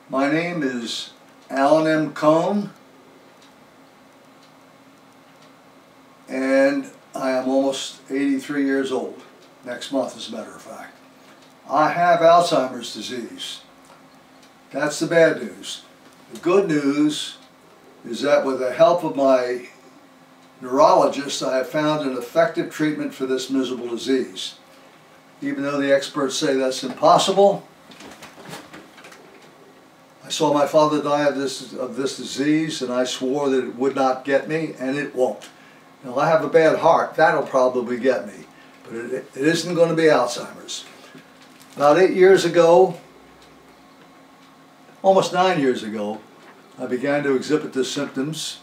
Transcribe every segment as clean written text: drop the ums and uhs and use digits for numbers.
My name is Alan M. Cohn, and I am almost 83 years old. Next month, as a matter of fact. I have Alzheimer's disease. That's the bad news. The good news is that with the help of my neurologist, I have found an effective treatment for this miserable disease. Even though the experts say that's impossible, I saw my father die of this disease, and I swore that it would not get me, and it won't. Now, I have a bad heart. That'll probably get me, but it isn't going to be Alzheimer's. About 8 years ago, almost 9 years ago, I began to exhibit the symptoms.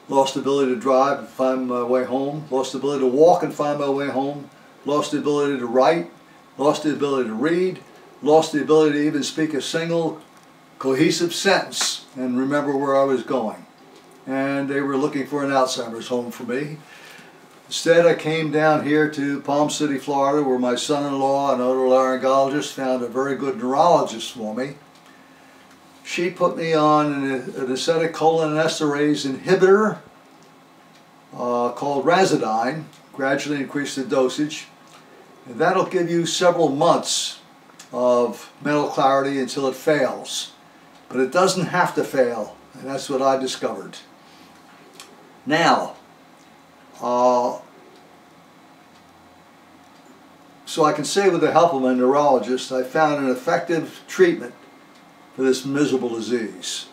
Lost the ability to drive and find my way home. Lost the ability to walk and find my way home. Lost the ability to write. Lost the ability to read. Lost the ability to even speak a single cohesive sentence and remember where I was going. And they were looking for an Alzheimer's home for me. Instead, I came down here to Palm City, Florida, where my son-in-law, an otolaryngologist, found a very good neurologist for me. She put me on an acetylcholinesterase inhibitor called Razidine, gradually increased the dosage, and that'll give you several months of mental clarity until it fails. But it doesn't have to fail, and that's what I discovered. Now, so I can say with the help of my neurologist, I found an effective treatment for this miserable disease.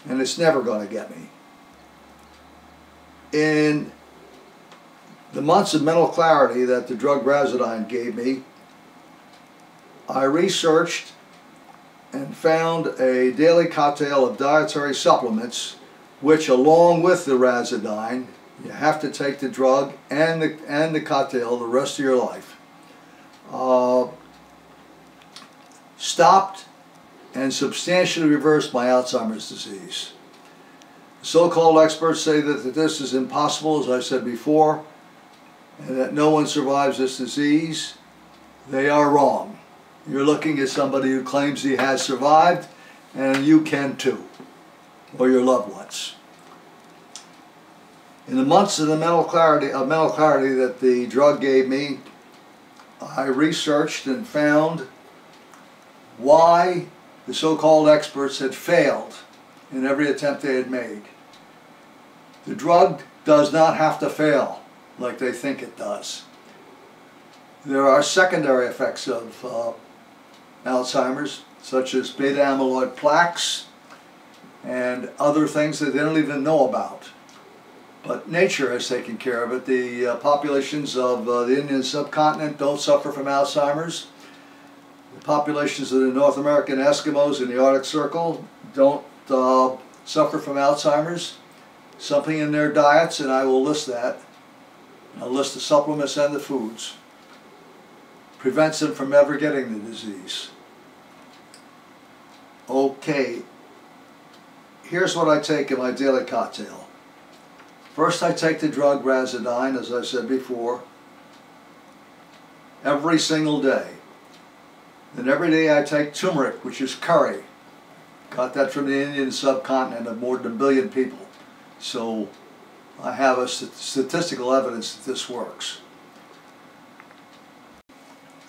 And it's never going to get me. In the months of mental clarity that the drug Razidine gave me, I researched and found a daily cocktail of dietary supplements which, along with the Razidine, you have to take the drug and the cocktail the rest of your life. Stopped and substantially reversed my Alzheimer's disease. The so-called experts say that this is impossible, as I said before, and that no one survives this disease. They are wrong. You're looking at somebody who claims he has survived, and you can too, or your loved ones. In the months of the mental clarity that the drug gave me, I researched and found why the so-called experts had failed in every attempt they had made. The drug does not have to fail like they think it does. There are secondary effects of Alzheimer's, such as beta amyloid plaques and other things that they don't even know about. But nature has taken care of it. The populations of the Indian subcontinent don't suffer from Alzheimer's. The populations of the North American Eskimos in the Arctic Circle don't suffer from Alzheimer's. Something in their diets, and I will list that. I'll list the supplements and the foods. Prevents them from ever getting the disease. Okay, here's what I take in my daily cocktail. First, I take the drug Razidine, as I said before, every single day. Then every day I take turmeric, which is curry. Got that from the Indian subcontinent of more than 1 billion people. So I have a statistical evidence that this works.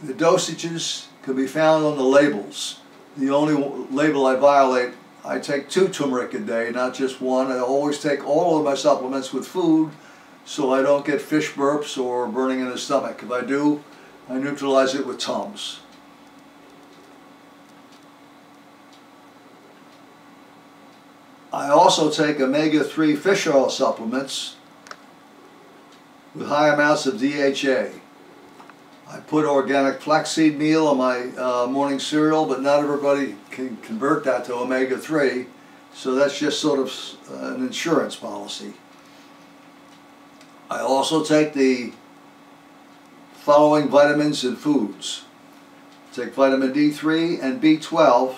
The dosages can be found on the labels. The only label I violate, I take 2 turmeric a day, not just 1. I always take all of my supplements with food so I don't get fish burps or burning in the stomach. If I do, I neutralize it with Tums. I also take omega-3 fish oil supplements with high amounts of DHA. I put organic flaxseed meal on my morning cereal, but not everybody can convert that to omega-3, so that's just sort of an insurance policy. I also take the following vitamins and foods. I take vitamin D3 and B12.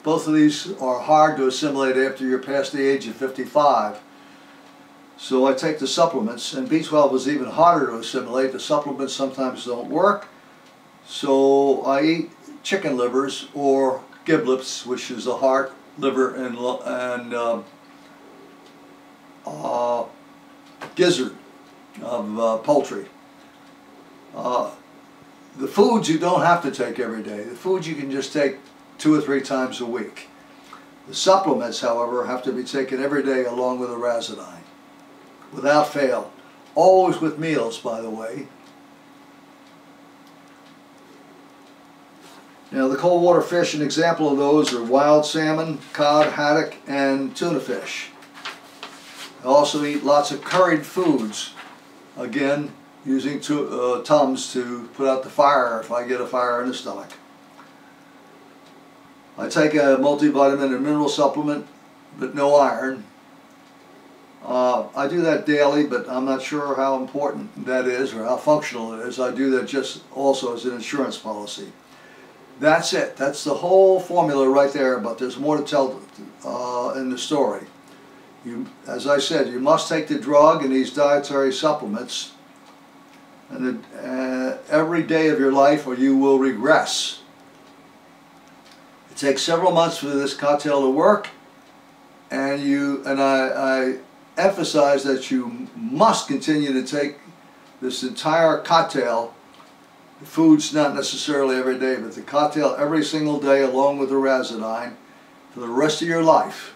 Both of these are hard to assimilate after you're past the age of 55. So I take the supplements, and B12 is even harder to assimilate. The supplements sometimes don't work. So I eat chicken livers or giblets, which is the heart, liver, and gizzard of poultry. The foods you don't have to take every day. The foods you can just take 2 or 3 times a week. The supplements, however, have to be taken every day along with the razodine, without fail. Always with meals, by the way. Now, the cold water fish, an example of those are wild salmon, cod, haddock, and tuna fish. I also eat lots of curried foods, again, using Tums to put out the fire if I get a fire in the stomach. I take a multivitamin and mineral supplement, but no iron. I do that daily, but I'm not sure how important that is or how functional it is. I do that just also as an insurance policy. That's it. That's the whole formula right there, but there's more to tell in the story. As I said, you must take the drug and these dietary supplements and every day of your life or you will regress. It takes several months for this cocktail to work, and I emphasize that you must continue to take this entire cocktail. The food's not necessarily every day, but the cocktail every single day along with the razodine for the rest of your life,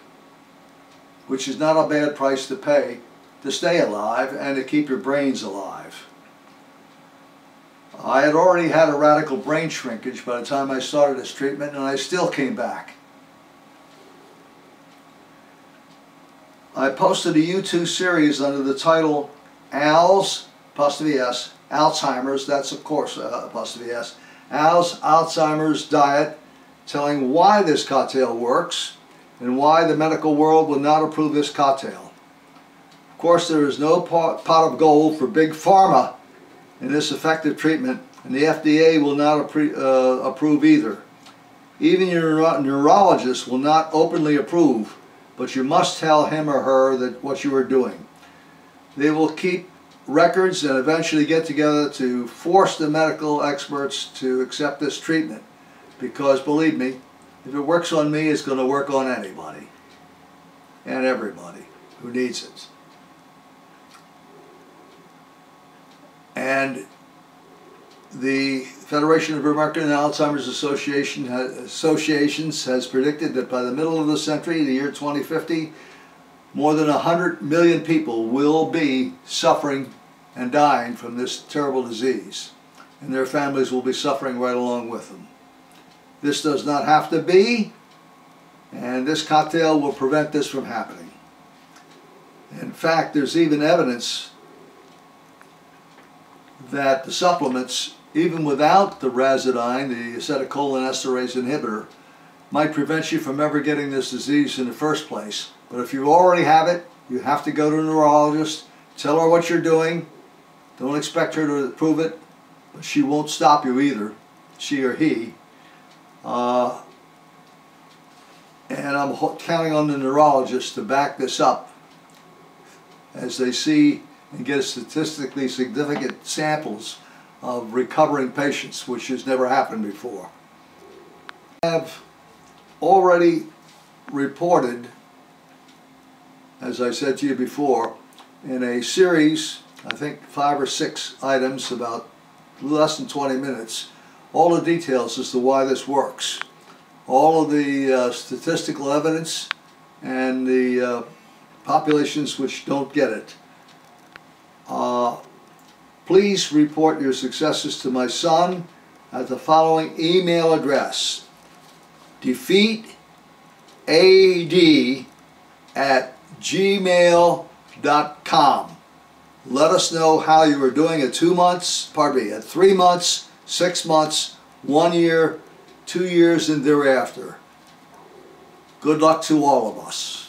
which is not a bad price to pay to stay alive and to keep your brains alive. I had already had a radical brain shrinkage by the time I started this treatment, and I still came back. I posted a YouTube series under the title Al's, Alzheimer's, that's of course Al's Alzheimer's diet, telling why this cocktail works and why the medical world will not approve this cocktail. Of course, there is no pot of gold for big pharma in this effective treatment, and the FDA will not approve either. Even your neurologist will not openly approve, but you must tell him or her that what you are doing. They will keep records and eventually get together to force the medical experts to accept this treatment, because believe me, if it works on me, it's going to work on anybody and everybody who needs it. And the Federation of American Alzheimer's Associations has predicted that by the middle of the century, the year 2050, more than 100 million people will be suffering and dying from this terrible disease, and their families will be suffering right along with them. This does not have to be, and this cocktail will prevent this from happening. In fact, there's even evidence that the supplements, even without the razodine, the acetylcholinesterase inhibitor, might prevent you from ever getting this disease in the first place. But if you already have it, you have to go to a neurologist, tell her what you're doing. Don't expect her to approve it, but she won't stop you either, she or he. And I'm counting on the neurologist to back this up as they see and get statistically significant samples of recovering patients, which has never happened before. I have already reported, as I said to you before, in a series, I think 5 or 6 items, about less than 20 minutes, all the details as to why this works. All of the statistical evidence and the populations which don't get it. Please report your successes to my son at the following email address: defeatad@gmail.com. Let us know how you are doing at 2 months, at 3 months, 6 months, 1 year, 2 years, and thereafter. Good luck to all of us.